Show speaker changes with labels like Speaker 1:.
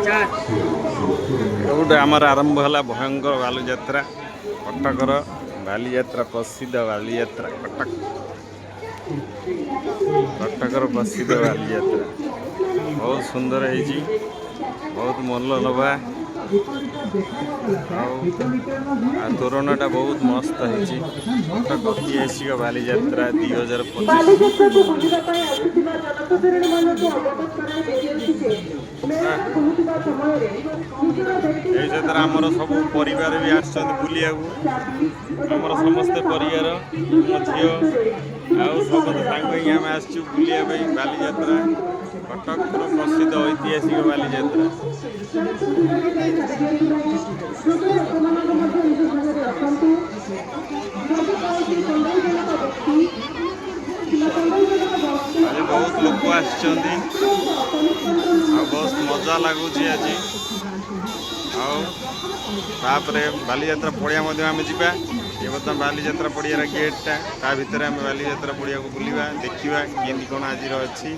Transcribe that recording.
Speaker 1: गोटे आमर आरंभ है भयंकर बालीजात्रा कटकर बालीजात्रा प्रसिद्ध बालीजात्रा कटक कटकर प्रसिद्ध बालीजात्रा बहुत सुंदर है बहुत मनलोभा तोरणटा बहुत मस्त है कटक ऐतिहासिक बालीजात्रा 2025 आमर सब परिवार भी बुलिया आमर समस्ते परिवार झील सब सांग आम आसचु बुलिया बालीजात्रा कटक प्रसिद्ध ऐतिहासिक बालीजात्रा आज बहुत लोक बहुत मजा लगुच आज आपर बालीजात्रा पड़िया आम जा ये बर्तमान बालीजात्रा पड़ियार गेटा ता भितर आम बालीजात्रा पड़िया को बुलवा देखा केमती कौन आज अच्छी।